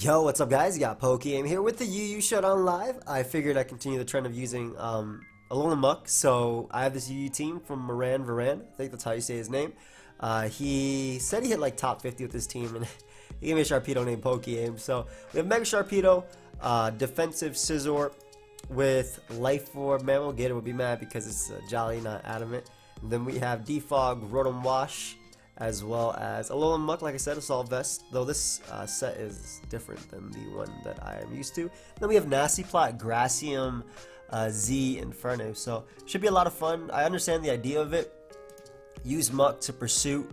Yo, what's up guys? You got PokeaimMD here with the UU Showdown Live. I figured I'd continue the trend of using Alone Amok. So I have this UU team from Moran Varan. I think that's how you say his name. He said he hit like top 50 with his team, and he gave me a Sharpedo named PokeaimMD. So we have Mega Sharpedo, Defensive Scizor with Life Orb. Mammal Gator would be mad because it's Jolly, not Adamant. And then we have Defog, Rotom Wash, as well as Alolan Muck, like I said, Assault Vest, though this set is different than the one that I am used to. Then we have Nasty Plot, Gracium, Z, Infernape, so should be a lot of fun. I understand the idea of it. Use Muck to pursue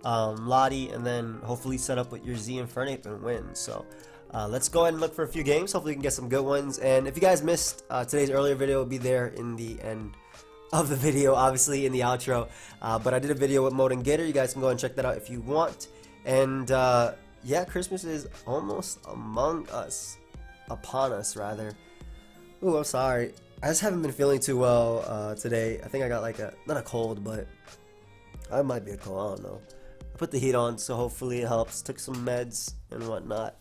Lottie, and then hopefully set up with your Z Infernape and win. So let's go ahead and look for a few games. Hopefully we can get some good ones. And if you guys missed today's earlier video, it'll be there in the end of the video, obviously in the outro, but I did a video with Mode and Gator. You guys can go and check that out if you want. And yeah, Christmas is almost upon us rather. Ooh, I'm sorry, I just haven't been feeling too well today. I think I got like not a cold, but I might be a cold, I don't know. I put the heat on, so hopefully it helps. Took some meds and whatnot.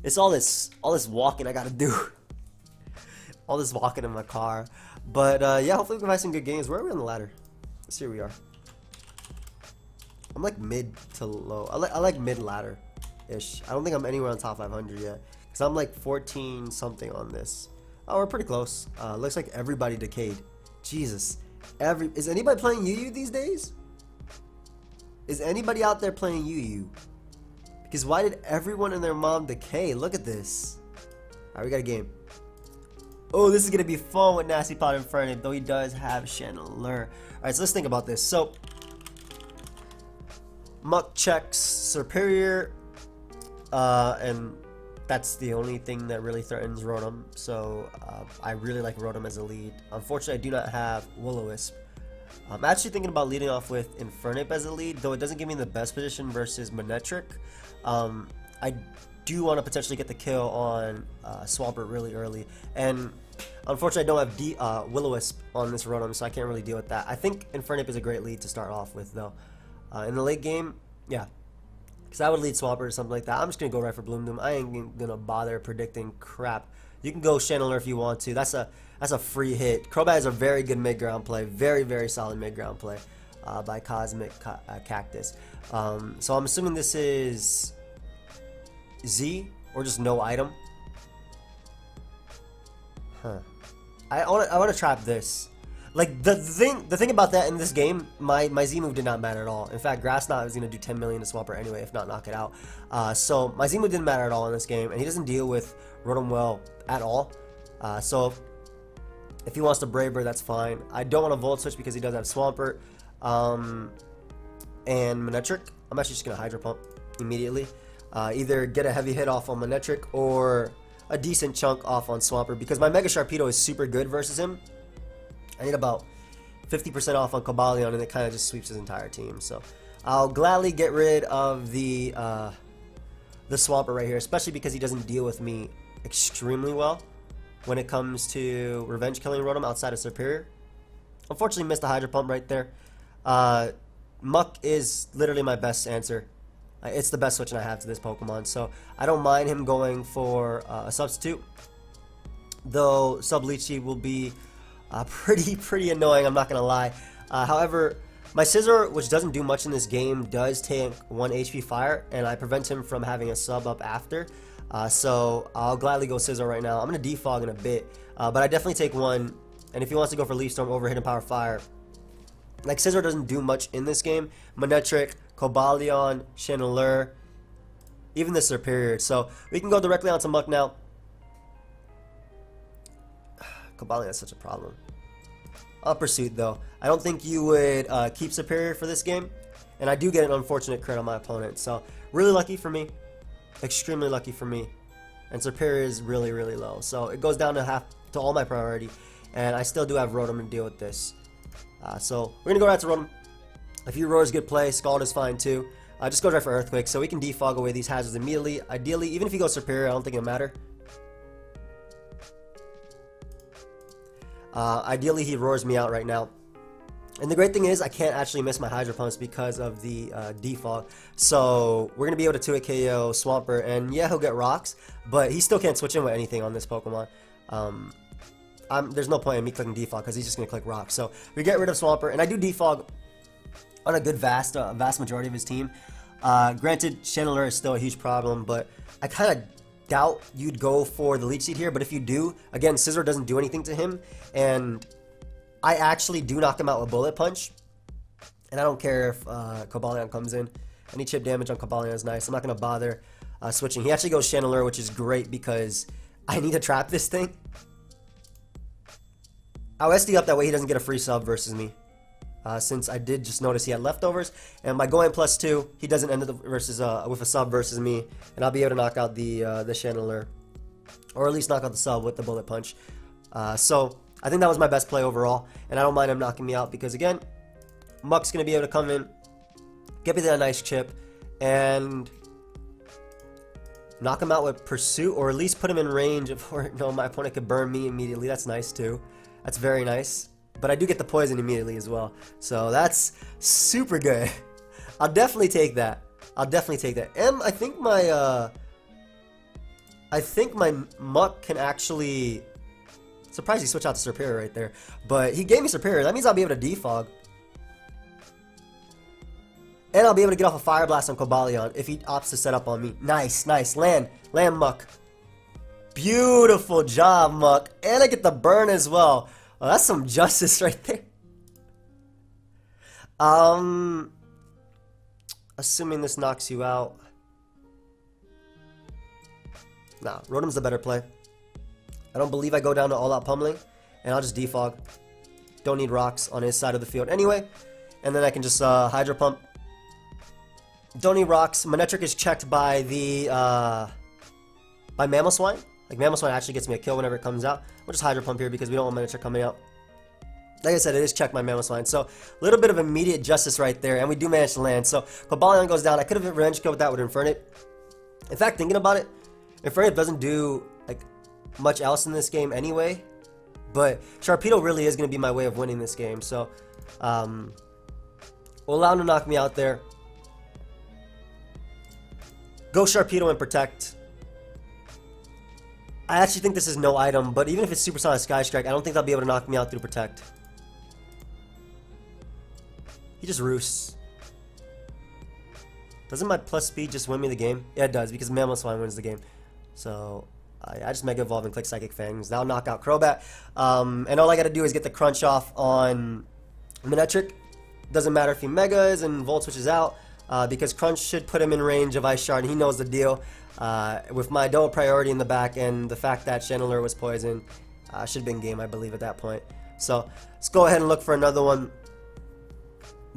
It's all this walking I gotta do. All this walking in my car. But yeah, hopefully we can find some good games. Where are we on the ladder? Let's see where we are. I'm like mid to low. I like mid ladder ish. I don't think I'm anywhere on top 500 yet, because I'm like 14 something on this. Oh, we're pretty close. Looks like everybody decayed. Jesus. Is anybody playing UU these days? Is anybody out there playing UU? Because why did everyone and their mom decay? Look at this. Alright, we got a game. Oh, this is going to be fun with Nasty Pot Infernape, though he does have Chandelure. Alright, so let's think about this. So, Muck checks Superior, and that's the only thing that really threatens Rotom. So, I really like Rotom as a lead. Unfortunately, I do not have Will-O-Wisp. I'm actually thinking about leading off with Infernape as a lead, though it doesn't give me the best position versus Manectric. I do want to potentially get the kill on Swampert really early, and unfortunately I don't have Will-O-Wisp on this Rotom, so I can't really deal with that. I think Infernape is a great lead to start off with, though. In the late game, yeah, because I would lead Swampert or something like that. I'm just going to go right for Bloom Doom. I ain't going to bother predicting crap. You can go Chandelure if you want to. That's a free hit. Crobat is a very good mid-ground play. Very, very solid mid-ground play by Cosmic Cactus. So I'm assuming this is Z or just no item. Huh. I want to trap this. Like the thing about that in this game, my Z move did not matter at all. In fact, Grass Knot was gonna do 10 million to Swampert anyway, if not knock it out. So my Z move didn't matter at all in this game, and he doesn't deal with Rotom well at all. So if he wants to Brave Bird, that's fine. I don't want to Volt Switch because he does have Swampert and Manectric. I'm actually just gonna Hydro Pump immediately. Either get a heavy hit off on Manectric or a decent chunk off on Swampert, because my Mega Sharpedo is super good versus him. I need about 50% off on Cobalion, and it kind of just sweeps his entire team. So I'll gladly get rid of the Swampert right here, especially because he doesn't deal with me extremely well when it comes to revenge killing Rotom outside of Superior. Unfortunately, missed the Hydro Pump right there. Muck is literally my best answer. It's the best switch I have to this Pokemon, so I don't mind him going for a substitute. Though Subleechy will be pretty annoying, I'm not gonna lie. However, my Scizor, which doesn't do much in this game, does tank 1 HP fire, and I prevent him from having a sub up after. So I'll gladly go Scizor right now. I'm gonna defog in a bit, but I definitely take one. And if he wants to go for Leaf Storm over Hidden Power Fire, like Scizor doesn't do much in this game. Manectric, Cobalion, Chandelure, even the Superior. So we can go directly onto Muck now. Cobalion is such a problem. I'll Pursuit though. I don't think you would keep Superior for this game, and I do get an unfortunate crit on my opponent. So really lucky for me, extremely lucky for me, and Superior is really low. So it goes down to all my priority, and I still do have Rotom to deal with this. So we're gonna go right to Rotom. If he roars, good play. Scald is fine too. Just go right for Earthquake, so we can defog away these hazards immediately. Ideally, even if he goes Superior, I don't think it'll matter. Ideally, he roars me out right now. And the great thing is I can't actually miss my Hydro Pumps because of the defog. So we're going to be able to 2-hit KO Swampert, and yeah, he'll get rocks, but he still can't switch in with anything on this Pokemon. There's no point in me clicking defog because he's just going to click rocks. So we get rid of Swampert, and I do defog on a good vast majority of his team. Granted, Chandelure is still a huge problem, but I kind of doubt you'd go for the Leech Seed here, but if you do, again, Scizor doesn't do anything to him, and I actually do knock him out with Bullet Punch, and I don't care if Cobalion comes in. Any chip damage on Cobalion is nice. I'm not going to bother switching. He actually goes Chandelure, which is great because I need to trap this thing. I'll SD up that way he doesn't get a free sub versus me. Since I did just notice he had leftovers, and by going +2, he doesn't end up versus with a sub versus me, and I'll be able to knock out the Chandelure, or at least knock out the sub with the Bullet Punch. So I think that was my best play overall, and I don't mind him knocking me out because again, Muck's gonna be able to come in, get me that nice chip, and knock him out with Pursuit, or at least put him in range of where my opponent could burn me immediately. That's nice too. That's very nice. But I do get the poison immediately as well. So that's super good. I'll definitely take that. I'll definitely take that. And I think my Muck can actually... Surprised he switched out to Superior right there. But he gave me Superior. That means I'll be able to defog. And I'll be able to get off a Fire Blast on Cobalion if he opts to set up on me. Nice, nice. Land Muck. Beautiful job, Muck. And I get the burn as well. Oh, that's some justice right there. Assuming this knocks you out. Nah, Rotom's the better play. I don't believe I go down to all-out pummeling, and I'll just defog. Don't need rocks on his side of the field anyway. And then I can just Hydro Pump. Don't need rocks. Manectric is checked by the by Mamoswine. Like, Mamoswine actually gets me a kill whenever it comes out. We'll just Hydro Pump here because we don't want Manectric coming out. Like I said, it is checked by Mamoswine. So, a little bit of immediate justice right there, and we do manage to land. So, Cobalion goes down. I could have revenge killed with that with Infernape. In fact, thinking about it, Infernape doesn't do, like, much else in this game anyway. But Sharpedo really is going to be my way of winning this game. So, we'll allow him to knock me out there. Go Sharpedo and Protect. I actually think this is no item, but even if it's Supersonic Sky Strike, I don't think they'll be able to knock me out through Protect. He just roosts. Doesn't my plus speed just win me the game? Yeah, it does, because Mamoswine wins the game. So, I just Mega Evolve and click Psychic Fangs. That'll knock out Crobat. And all I gotta do is get the crunch off on Manectric. Doesn't matter if he Megas and Volt switches out, because crunch should put him in range of Ice Shard, and he knows the deal. With my double priority in the back and the fact that Chandelure was poisoned, should have been game, I believe, at that point. So, let's go ahead and look for another one.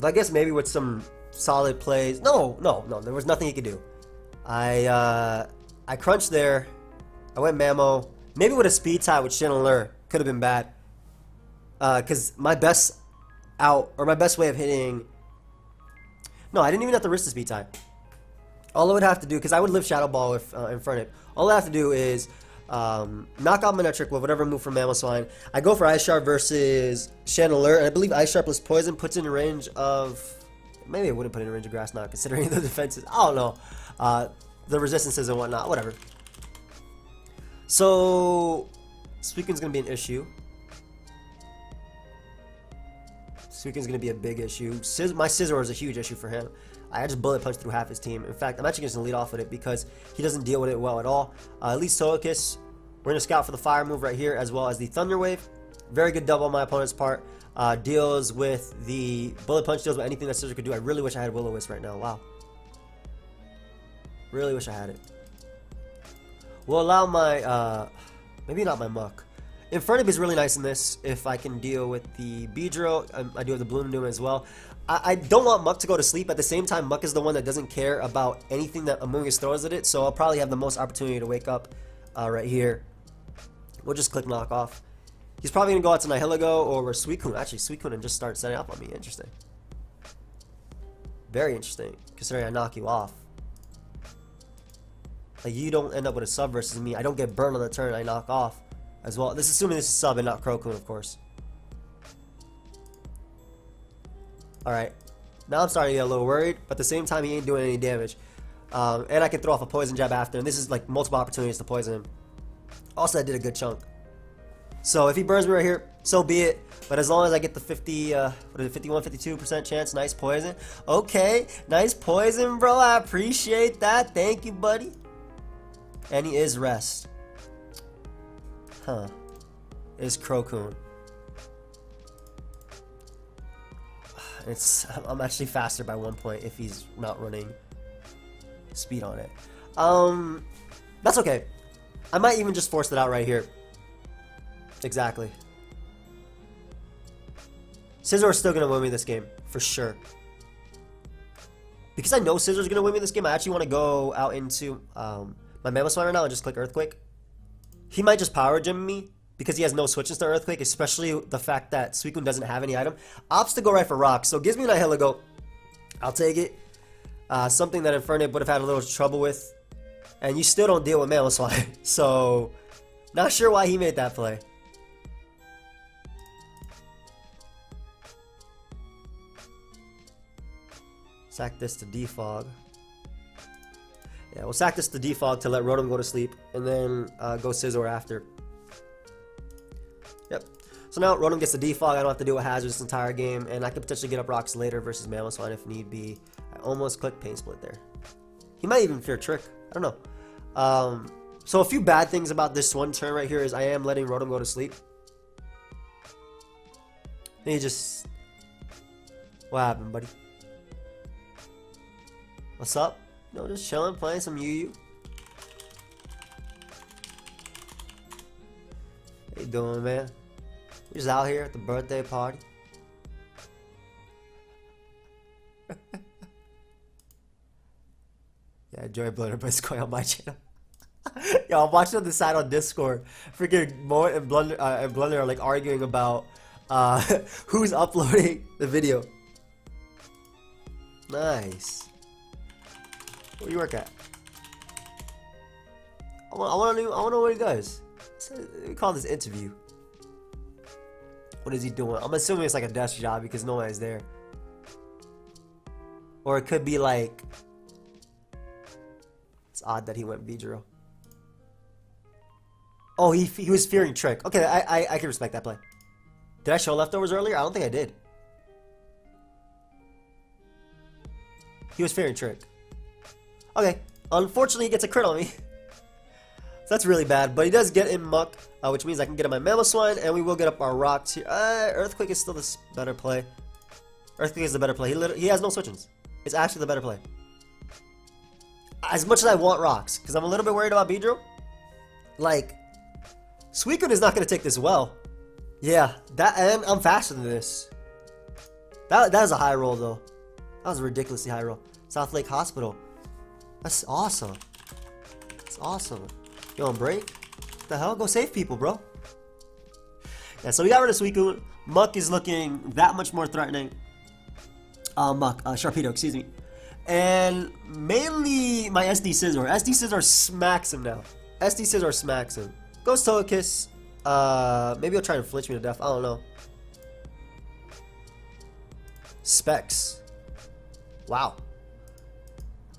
But I guess maybe with some solid plays. No, there was nothing he could do. I crunched there. I went Mamo. Maybe with a speed tie with Chandelure could have been bad. Because my best out, or my best way of hitting... No, I didn't even have to risk the speed tie. All I would have to do, because I would live Shadow Ball with Infernape. All I have to do is knock out Manectric with whatever move from Mamoswine. I go for Ice Sharp versus Chandelure, and I believe Ice Sharp plus Poison puts in range of... Maybe it wouldn't put in range of Grass Knot, considering the defenses. I don't know. The resistances and whatnot. Whatever. So, Suicune's going to be an issue. Suicune's going to be a big issue. My Scizor is a huge issue for him. I just bullet punch through half his team. In fact, I'm actually just going to lead off with it because he doesn't deal with it well at all. At least Togekiss, we're going to scout for the fire move right here as well as the Thunder Wave. Very good double on my opponent's part. Deals with the bullet punch, deals with anything that Scizor could do. I really wish I had Will-O-Wisp right now. Wow. Really wish I had it. We'll allow my, maybe not my Muck. Infernape is really nice in this if I can deal with the Beedrill. I do have the Bloom Doom as well. I don't want Muck to go to sleep. At the same time, Muck is the one that doesn't care about anything that Amoonguss throws at it, so I'll probably have the most opportunity to wake up right here. We'll just click Knock Off. He's probably going to go out to Nihilego or Suicune. Actually, Suicune and just start setting up on me. Interesting. Very interesting, considering I knock you off. Like, you don't end up with a sub versus me. I don't get burned on the turn. I knock off as well. This is assuming this is sub and not Crocoon, of course. Alright. Now I'm starting to get a little worried, but at the same time, he ain't doing any damage. And I can throw off a poison jab after, and this is like multiple opportunities to poison him. Also, I did a good chunk. So if he burns me right here, so be it. But as long as I get the 51, 52% chance, nice poison. Okay, nice poison, bro. I appreciate that. Thank you, buddy. And he is rest. Huh. Is Crocune. I'm actually faster by 1 point if he's not running speed on it. That's okay. I might even just force it out right here. Exactly. Scizor is still gonna win me this game for sure. Because I know Scizor is gonna win me this game, I actually want to go out into my Mammoth right now and just click Earthquake. He might just power gym me because he has no switches to Earthquake, especially the fact that Suicune doesn't have any item. Opts to go right for Rock, so gives me an Nihilego. I'll take it. Something that Infernape would have had a little trouble with. And you still don't deal with Mamoswine. So, not sure why he made that play. Sack this to Defog. Yeah, we'll sack this to Defog to let Rotom go to sleep. And then go Scizor after. Yep. So now Rotom gets the Defog. I don't have to do a hazard this entire game. And I can potentially get up rocks later versus Mamoswine if need be. I almost clicked Pain Split there. He might even fear Trick. I don't know. So a few bad things about this one turn right here is I am letting Rotom go to sleep. And he just... What happened, buddy? What's up? No, just chilling, playing some UU. How you doing, man? We're just out here at the birthday party. Yeah, enjoy Blood and Biscoy on my channel. Yo, I'm watching on the side on Discord. Freaking Mo and Blunder are like arguing about who's uploading the video. Nice. Where do you work at? I want to know what he does. We call this interview. What is he doing? I'm assuming it's like a desk job because no one is there. Or it could be like... It's odd that he went Beedrill. Oh, he was fearing Trick. Okay, I can respect that play. Did I show leftovers earlier? I don't think I did. He was fearing Trick. Okay, unfortunately he gets a crit on me. So that's really bad, but he does get in Muck, which means I can get in my Mamoswine, and we will get up our rocks here. Earthquake is still the better play. Earthquake is the better play. He has no switches. It's actually the better play. As much as I want rocks, because I'm a little bit worried about Beedrill. Like, Suicune is not going to take this well. Yeah, and I'm faster than this. That is a high roll, though. That was a ridiculously high roll. South Lake Hospital. That's awesome. That's awesome. You on break? What the hell? Go save people, bro. Yeah, so we got rid of Suicune. Muck is looking that much more threatening. Sharpedo, excuse me. And mainly my SD Scizor. SD Scizor smacks him now. SD Scizor smacks him. Goes Togekiss. Maybe he'll try and flinch me to death. I don't know. Specs. Wow.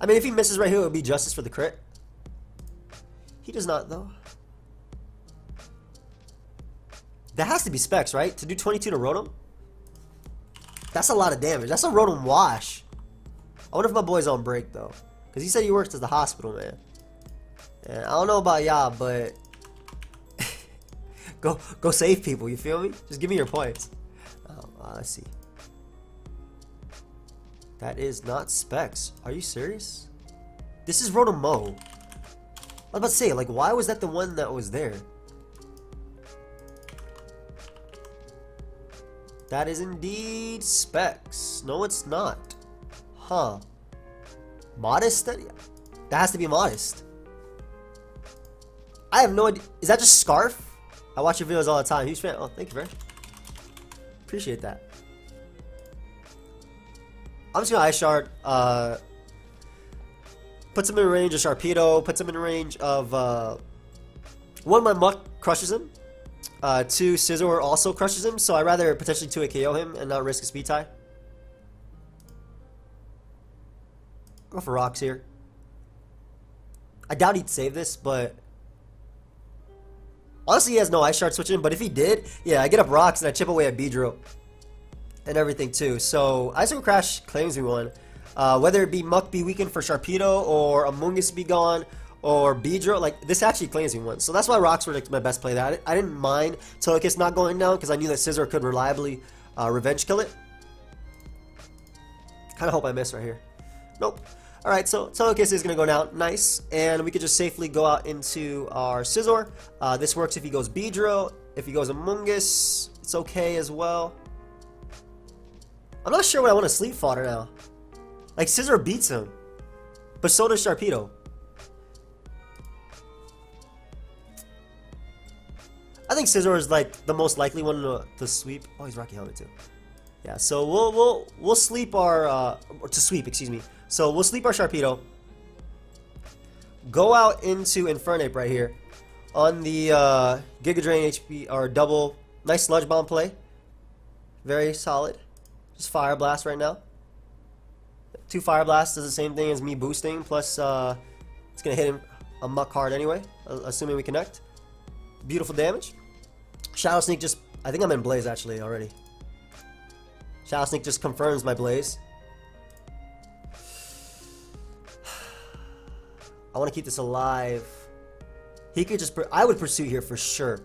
I mean, if he misses right here, it would be justice for the crit. He does not, though. That has to be Specs, right? To do 22 to Rotom? That's a lot of damage. That's a Rotom wash. I wonder if my boy's on break, though. Because he said he works at the hospital, man. And I don't know about y'all, but... go save people, you feel me? Just give me your points. Let's see. That is not Specs. Are you serious? This is Rotom-Mo. I was about to say, like, why was that the one that was there? That is indeed Specs. No, it's not. Huh. Modest? That has to be Modest. I have no idea. Is that just Scarf? I watch your videos all the time. Huge fan. Oh, thank you, very. Appreciate that. I'm just gonna Ice Shard. Puts him in range of Sharpedo. Puts him in range of one. My Muck crushes him. Two, Scizor also crushes him. So I'd rather potentially 2-KO him and not risk a speed tie. Go for rocks here. I doubt he'd save this, but honestly, he has no Ice Shard switching. But if he did, yeah, I get up rocks and I chip away at Beedrill and everything too. So Icicle Crash claims me one. Whether it be Muck be weakened for Sharpedo or Amoonguss be gone or Beedrill, like this actually claims me one. So that's why rocks were like my best play. That I didn't mind Togekiss not going down because I knew that Scizor could reliably revenge kill it. Kind of hope I miss right here. Nope. Alright, so Togekiss is going to go down. Nice. And we could just safely go out into our Scizor. This works if he goes Beedrill. If he goes Amoonguss, it's okay as well. I'm not sure what I want to Sleep Fodder now. Like, Scizor beats him. But so does Sharpedo. I think Scizor is like the most likely one to sweep. Oh, he's Rocky Helmet too. Yeah, so we'll sleep our to sweep, excuse me. So we'll sleep our Sharpedo. Go out into Infernape right here on the Giga Drain HP or double. Nice Sludge Bomb play. Very solid. Just Fire Blast right now. 2 Fire Blasts does the same thing as me boosting. Plus, it's gonna hit him a Muck hard anyway, assuming we connect. Beautiful damage. Shadow Sneak just, I think I'm in Blaze actually already. Shadow Sneak just confirms my Blaze. I want to keep this alive. He could just, I would pursue here for sure.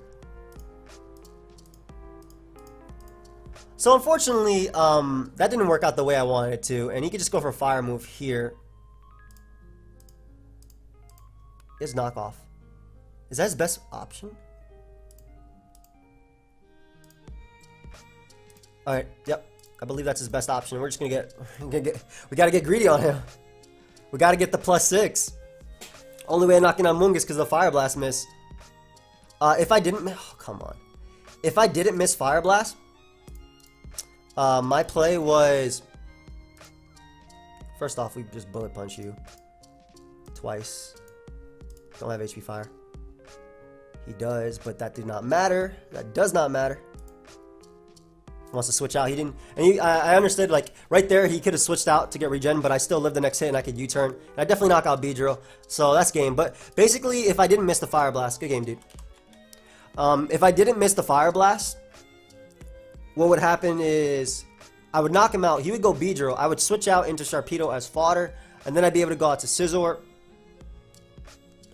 So unfortunately, that didn't work out the way I wanted it to, and he could just go for a fire move here. Is knockoff. Is that his best option? Alright, yep. I believe that's his best option. We're just gonna get, we gotta get greedy on him. We gotta get the +6. Only way of knocking out Mungus because the Fire Blast miss. If I didn't, oh, come on. If I didn't miss Fire Blast, my play was, first off, we just Bullet Punch you twice. Don't have HP Fire. He does, but that did not matter. That does not matter. He wants to switch out. He didn't, and I understood, like, right there, he could have switched out to get regen, but I still lived the next hit, and I could U-turn. And I definitely knock out Beedrill, so that's game. But basically, if I didn't miss the Fire Blast, good game, dude. If I didn't miss the Fire Blast, what would happen is I would knock him out. He would go Beedrill. I would switch out into Sharpedo as fodder, and then I'd be able to go out to Scizor.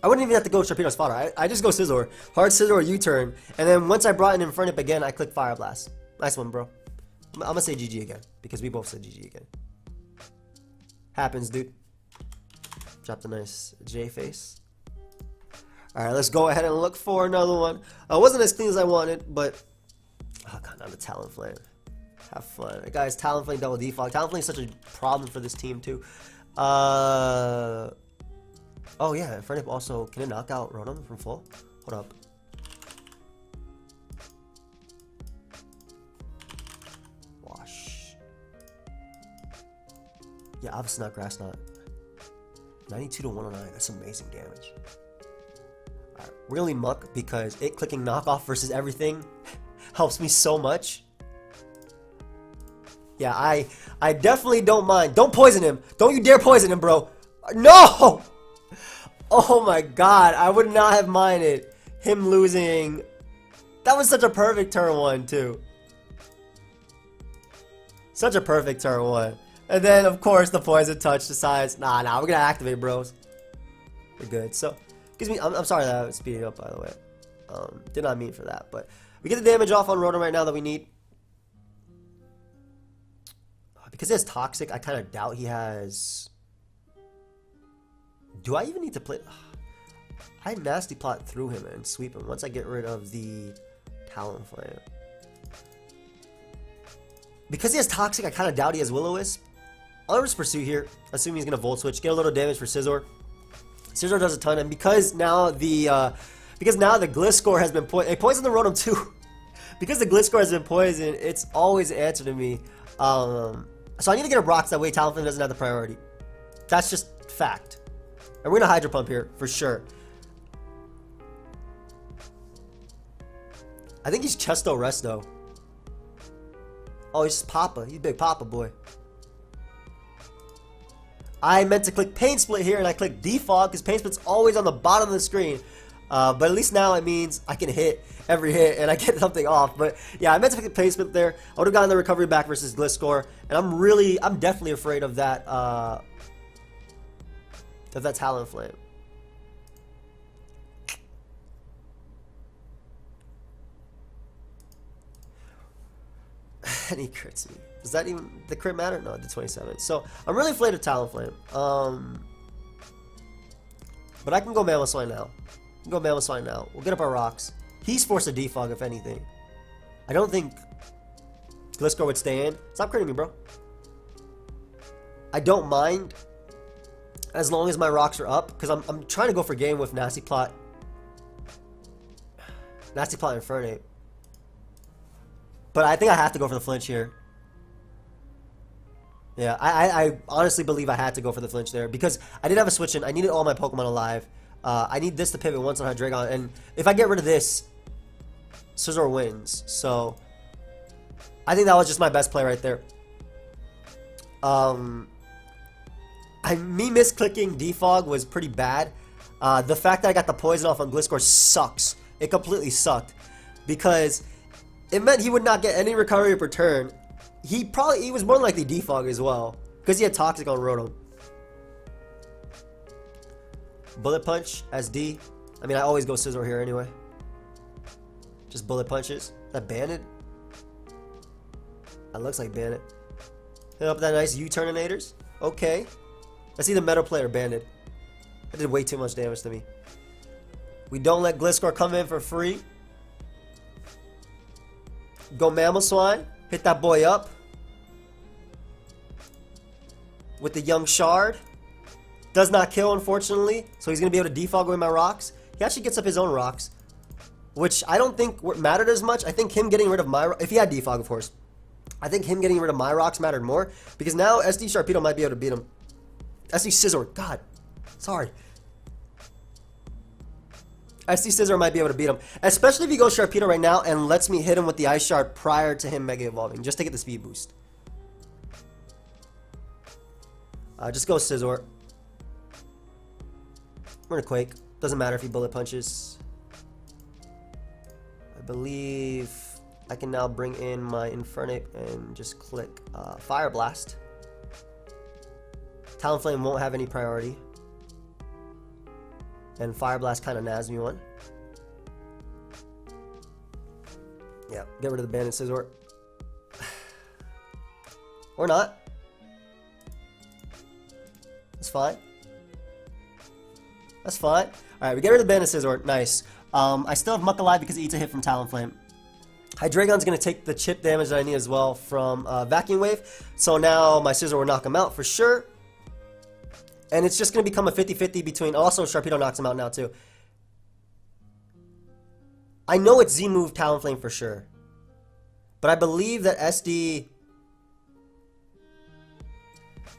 I wouldn't even have to go Sharpedo as fodder. I just go Scizor. Hard Scizor U-turn. And then once I brought in Infernape again, I click Fire Blast. Nice one, bro. I'm going to say GG again, because we both said GG again. Happens, dude. Drop the nice J face. Alright, let's go ahead and look for another one. It wasn't as clean as I wanted, but oh god, not a Talonflame. Have fun. Guys, Talonflame double defog. Talonflame is such a problem for this team too. Oh yeah, Infernape also, can it knock out Rotom from full? Hold up. Wash. Yeah, obviously not Grass Knot. 92 to 109, that's amazing damage. Alright, really Muck because it clicking knockoff versus everything helps me so much. Yeah, I definitely don't mind. Don't poison him. Don't you dare poison him, bro. No! Oh my god, I would not have minded him losing. That was such a perfect turn 1, too. Such a perfect turn 1. And then, of course, the Poison Touch decides, nah, we're gonna activate, bros. We're good. So, gives me, I'm sorry that I was speeding up, by the way. Did not mean for that, but we get the damage off on Rotom right now that we need. Because he has Toxic, I kind of doubt he has. Do I even need to play? I Nasty Plot through him and sweep him once I get rid of the Talonflame. Because he has Toxic, I kind of doubt he has Will-O-Wisp. I'll just pursue here. Assume he's going to Volt Switch. Get a little damage for Scizor. Scizor does a ton, and because now the Gliscor has been poisoned. It poisoned the Rotom too. Because the Gliscor has been poisoned, it's always an answer to me. So I need to get a Brox, that way Talonflame doesn't have the priority. That's just fact. And we're going to Hydro Pump here, for sure. I think he's Chesto Resto. Oh, he's Papa. He's big Papa boy. I meant to click Paint Split here, and I clicked Defog because Paint Split's always on the bottom of the screen. But at least now it means I can hit every hit and I get something off. But yeah, I meant to click Paint Split there. I would have gotten the recovery back versus Gliscor, and I'm definitely afraid of that Talonflame. And he crits me. Does that even, the crit matter? No, it did 27. So, I'm really afraid of Talonflame. But I can go Mamoswine now. We'll get up our rocks. He's forced to defog, if anything. I don't think Gliscor would stay in. Stop critting me, bro. I don't mind as long as my rocks are up, because I'm trying to go for game with Nasty Plot. Nasty Plot and Infernape. But I think I have to go for the flinch here. Yeah, I honestly believe I had to go for the flinch there because I did have a switch in. I needed all my Pokemon alive. I need this to pivot once on Hydreigon, and if I get rid of this, Scizor wins. So I think that was just my best play right there. Me misclicking Defog was pretty bad. The fact that I got the poison off on Gliscor sucks. It completely sucked because it meant he would not get any recovery per turn. He was more likely defog as well because he had Toxic on Rotom. Bullet Punch SD. I mean, I always go Scizor here anyway. Just Bullet Punches. Is that Bandit? That looks like Bandit. Hit up that nice U-Turnators. Okay. I see the Metal Player Bandit. That did way too much damage to me. We don't let Gliscor come in for free. Go Mamoswine. Hit that boy up. With the Young Shard. Does not kill, unfortunately. So he's going to be able to defog away my rocks. He actually gets up his own rocks. Which I don't think mattered as much. I think him getting rid of my... If he had defog, of course. I think him getting rid of my rocks mattered more. Because now SD Sharpedo might be able to beat him. SD Scizor. God. Sorry. SD Scizor might be able to beat him. Especially if he goes Sharpedo right now and lets me hit him with the Ice Shard prior to him Mega Evolving. Just to get the speed boost. Just go Scizor. We're gonna Quake. Doesn't matter if he Bullet Punches. I believe I can now bring in my Infernape and just click Fire Blast. Talonflame won't have any priority. And Fire Blast kind of nags me one. Yeah, get rid of the Bandit Scizor. Or not. That's fine. That's fine. Alright, we get rid of the Bandit Scizor. Nice. I still have Muck alive because it eats a hit from Talonflame. Hydreigon's going to take the chip damage that I need as well from Vacuum Wave. So now my Scizor will knock him out for sure. And it's just going to become a 50-50 between... Also, Sharpedo knocks him out now, too. I know it's Z-move Talonflame for sure. But I believe that SD...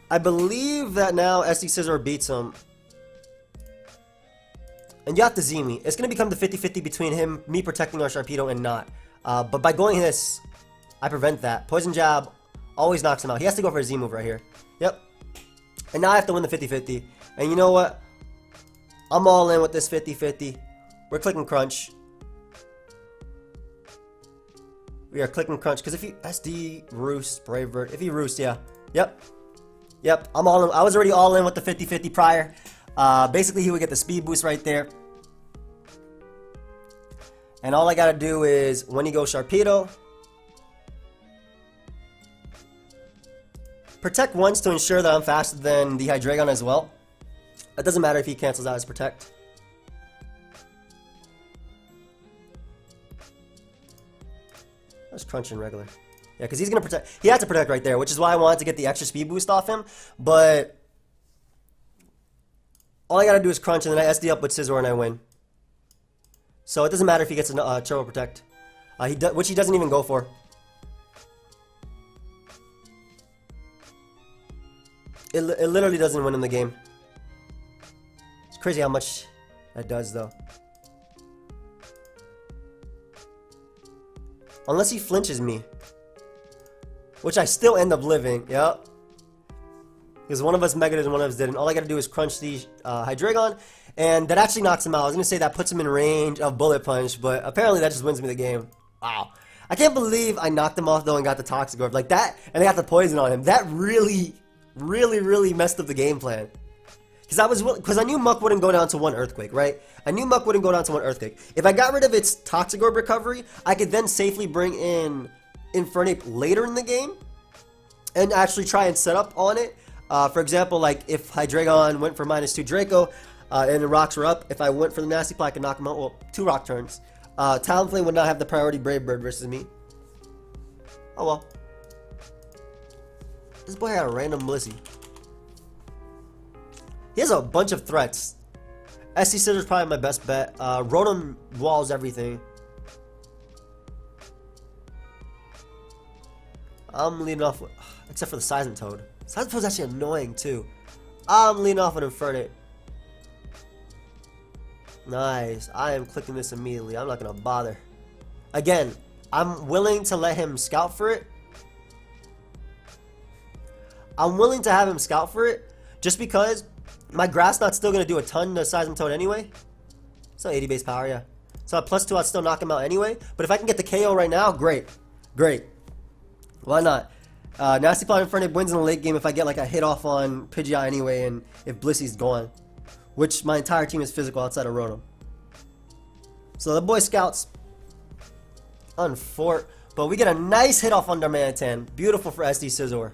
I believe that now SD Scizor beats him. And you have to Z me. It's going to become the 50-50 between me protecting our Sharpedo and not. But by going this, I prevent that. Poison Jab always knocks him out. He has to go for a Z-move right here. Yep. And now I have to win the 50-50. And you know what? I'm all in with this 50-50. We're clicking Crunch. We are clicking Crunch. Because if he... SD, Roost, Brave Bird. If he Roost, yeah. Yep. Yep. I'm all in. I was already all in with the 50-50 prior. Basically, he would get the speed boost right there. And all I gotta do is, when he goes Sharpedo... Protect once to ensure that I'm faster than the Hydreigon as well. It doesn't matter if he cancels out his Protect. Let's Crunch in regular. Yeah, because he's going to Protect. He has to Protect right there, which is why I wanted to get the extra speed boost off him. But all I got to do is Crunch, and then I SD up with Scizor, and I win. So it doesn't matter if he gets a Turbo Protect, which he doesn't even go for. It literally doesn't win in the game. It's crazy how much that does, though. Unless he flinches me. Which I still end up living. Yep. because one of us megaed and one of us didn't. All I gotta do is crunch the Hydreigon, and that actually knocks him out. I was gonna say that puts him in range of Bullet Punch, but apparently that just wins me the game. Wow. I can't believe I knocked him off though and got the Toxic Orb like that, and I got the poison on him. That really messed up the game plan. Because I knew Muck wouldn't go down to one Earthquake, right? I knew Muck wouldn't go down to one Earthquake. If I got rid of its Toxic Orb recovery, I could then safely bring in Infernape later in the game and actually try and set up on it. For example, like if Hydreigon went for -2 Draco and the rocks were up, if I went for the Nasty Plot, I could knock him out. Well, 2 rock turns. Talonflame would not have the priority Brave Bird versus me. Oh well. This boy had a random Blissey. He has a bunch of threats. SD Scissors probably my best bet. Rotom walls everything. I'm leading off with, except for the Seismitoad. Seismitoad's actually annoying too. I'm leading off with Infernape. Nice. I am clicking this immediately. I'm not gonna bother. Again, I'm willing to let him scout for it. I'm willing to have him scout for it just because my Grass Knot's still going to do a ton to Seismitoad anyway. It's not 80 base power, yeah. So at +2, I'd still knock him out anyway. But if I can get the KO right now, great. Great. Why not? Nasty Plot Infernape wins in the late game if I get like a hit off on Pidgeot anyway and if Blissey's gone. Which my entire team is physical outside of Rotom. So the boy scouts. Unfort. But we get a nice hit off on Darmanitan. Beautiful for SD Scizor.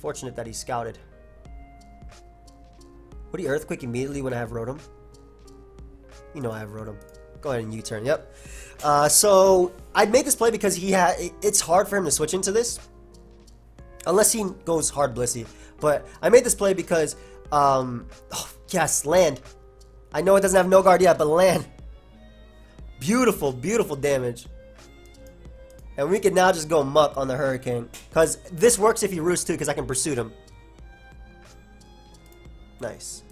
Fortunate that he scouted. Would he Earthquake immediately when I have Rotom? You know I have Rotom. Go ahead and U-turn. Yep. So I made this play because it's hard for him to switch into this, unless he goes hard Blissey. But I made this play because, oh, yes, land. I know it doesn't have no guard yet, but land. Beautiful, beautiful damage. And we can now just go Muck on the Hurricane. Because this works if he roosts too, because I can Pursuit him. Nice.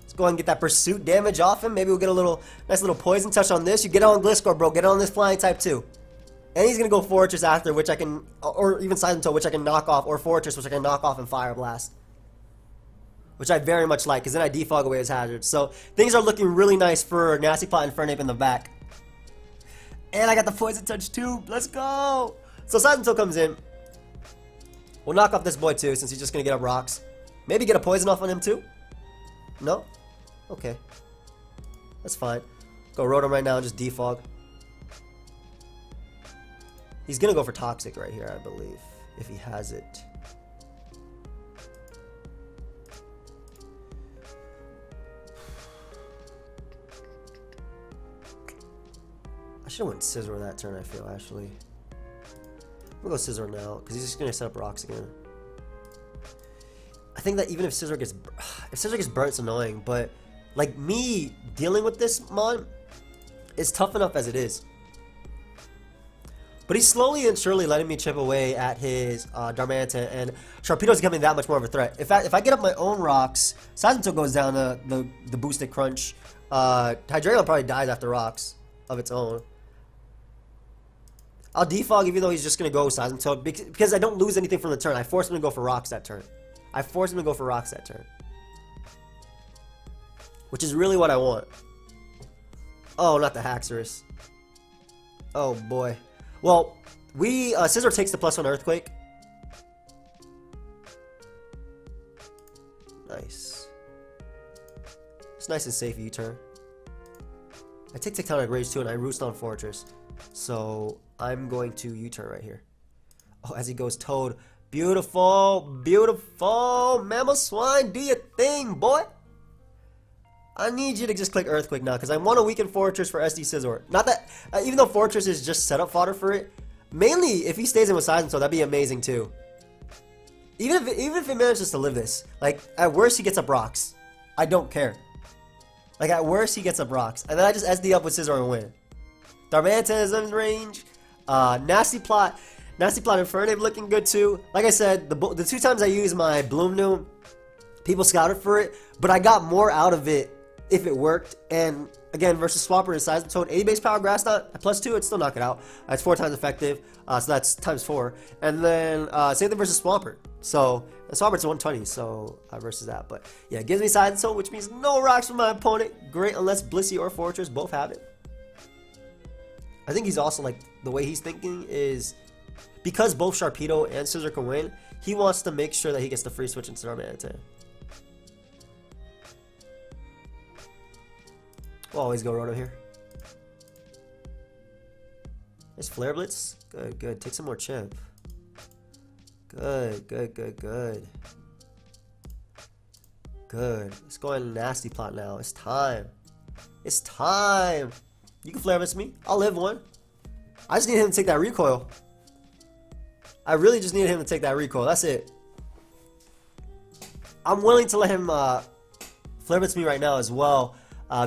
Let's go ahead and get that Pursuit damage off him. Maybe we'll get a nice little Poison Touch on this. You get it on Gliscor, bro. Get it on this Flying type too. And he's going to go Fortress after, which I can, or even Seismitoad, which I can knock off, or Fortress, which I can knock off and Fire Blast. Which I very much like, because then I defog away his hazards. So things are looking really nice for Nasty Plot and Infernape in the back. And I got the Poison Touch too. Let's go. So Seismitoad comes in. We'll knock off this boy too, since he's just going to get up rocks. Maybe get a Poison off on him too? No? Okay. That's fine. Go Rotom right now and just defog. He's going to go for Toxic right here, I believe. If he has it. I should have went Scizor that turn, I feel, actually. I'm going to go Scizor now, because he's just going to set up rocks again. I think that even if Scizor gets burnt, it's annoying, but, like, me dealing with this mon is tough enough as it is. But he's slowly and surely letting me chip away at his Darmanitan, and Sharpedo's becoming that much more of a threat. In fact, if I get up my own rocks, Seismitoad goes down to the boosted crunch. Hydreigon probably dies after rocks of its own. I'll defog even though he's just going to go Seismitoad because I don't lose anything from the turn. I force him to go for rocks that turn. Which is really what I want. Oh, not the Haxorus. Oh, boy. Well, Scizor takes the +1 Earthquake. Nice. It's nice and safe U-turn. I take Tectonic Rage too, and I roost on Fortress. So I'm going to U-turn right here. Oh, as he goes Toad. Beautiful, beautiful. Mamoswine, do your thing, boy. I need you to just click Earthquake now, because I want to weaken Fortress for SD Scizor. Not that, even though Fortress is just setup fodder for it, mainly if he stays in with Seismitoad, that'd be amazing too. Even if it manages to live this, like at worst he gets up rocks. I don't care. Like at worst he gets up rocks, and then I just SD up with Scizor and win. Darmanitan is in range. Nasty Plot Infernape looking good too. Like I said, the 2 times I used my Bloom Noom, people scouted for it, but I got more out of it if it worked. And again, versus Swampert and Seismic Toad, 80 base power Grass Knot at +2, it'd still knock it out. It's 4 times effective, so that's times 4. And then same thing versus Swampert. So Swampert's 120, so versus that. But yeah, it gives me Seismic Toad, which means no rocks from my opponent. Great, unless Blissey or Fortress both have it. I think he's also like, the way he's thinking is, because both Sharpedo and Scizor can win, he wants to make sure that he gets the free switch into Darmanitan. We'll always go Roto here. There's Flare Blitz. Good, good. Take some more chip. Good, good, good, good. Good. Let's go in nasty plot now. It's time. It's time. You can Flare Blitz me. I'll live one. I just need him to take that recoil. I really just needed him to take that recoil. That's it. I'm willing to let him Flare Blitz me right now as well.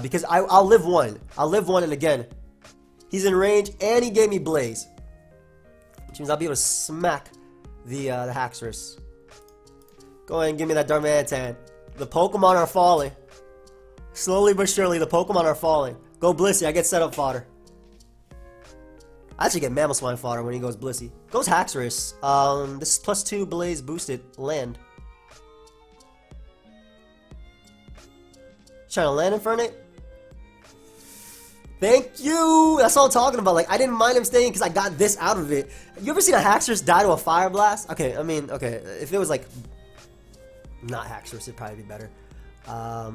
Because I'll live one. I'll live one, and again, he's in range, and he gave me Blaze. Which means I'll be able to smack the Haxorus. Go ahead and give me that Darmanitan. The Pokemon are falling. Slowly but surely, the Pokemon are falling. Go Blissey, I get setup fodder. I actually get Mamoswine fodder when he goes Blissey. Goes Haxorus. This is +2 Blaze boosted land. Trying to land Infernape? Thank you! That's all I'm talking about. Like, I didn't mind him staying because I got this out of it. You ever seen a Haxorus die to a Fire Blast? Okay, I mean, okay. If it was like not Haxorus, it'd probably be better. I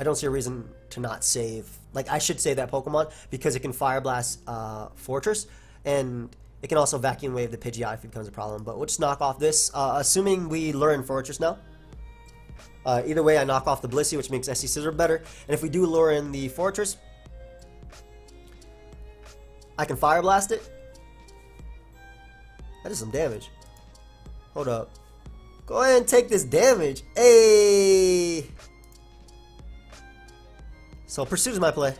don't see a reason to not save. Like, I should save that Pokemon because it can Fire Blast Fortress, and it can also Vacuum Wave the Pidgeot if it becomes a problem. But we'll just knock off this, assuming we lure in Fortress now. Either way, I knock off the Blissey, which makes SC Scizor better. And if we do lure in the Fortress, I can Fire Blast it. That is some damage. Hold up. Go ahead and take this damage. Hey! So Pursuit is my play.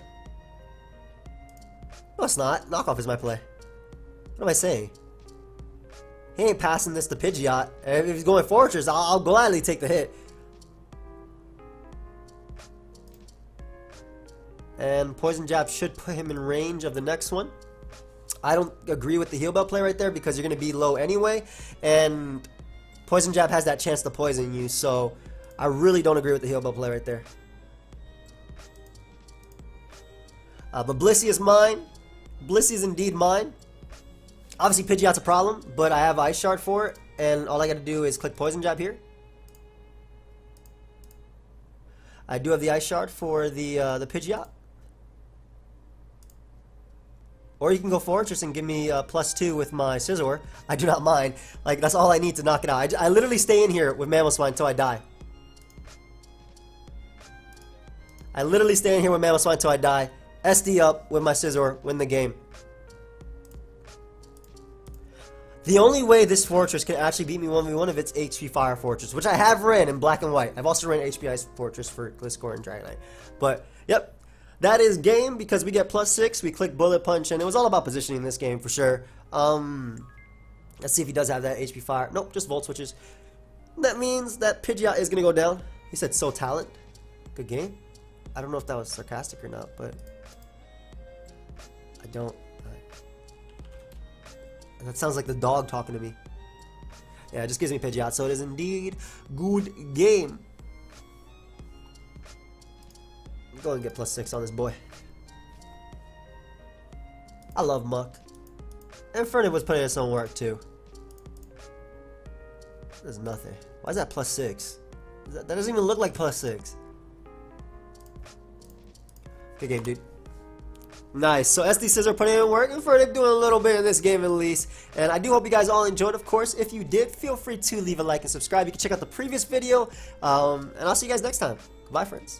No, it's not. Knockoff is my play. What am I saying? He ain't passing this to Pidgeot. If he's going Fortress, I'll gladly take the hit. And Poison Jab should put him in range of the next one. I don't agree with the Heal Bell play right there because you're going to be low anyway. And Poison Jab has that chance to poison you. So I really don't agree with the Heal Bell play right there. But Blissey is mine. Blissey is indeed mine. Obviously Pidgeot's a problem, but I have Ice Shard for it. And all I got to do is click Poison Jab here. I do have the Ice Shard for the Pidgeot. Or you can go Fortress and give me +2 with my Scizor. I do not mind. Like, that's all I need to knock it out. I literally stay in here with Mamoswine until I die. I literally stay in here with Mamoswine until I die. SD up with my Scizor, win the game. The only way this Fortress can actually beat me 1v1 if it's HP Fire Fortress, which I have ran in Black and White. I've also ran HP Ice Fortress for Gliscor and Dragonite. But, yep. That is game because we get +6. We click Bullet Punch, and it was all about positioning this game for sure. Let's see if he does have that HP Fire. Nope, just Volt Switches. That means that Pidgeot is going to go down. He said, so talent. Good game. I don't know if that was sarcastic or not, but I don't. That sounds like the dog talking to me. Yeah, it just gives me Pidgeot, so it is indeed good game. Go and get +6 on this boy. I love Muck. Infernape was putting in some work too. There's nothing. Why is that +6? That doesn't even look like +6. Good game, dude. Nice. So SD Scizor putting in work. Infernape doing a little bit in this game at least. And I do hope you guys all enjoyed. Of course, if you did, feel free to leave a like and subscribe. You can check out the previous video. And I'll see you guys next time. Goodbye, friends.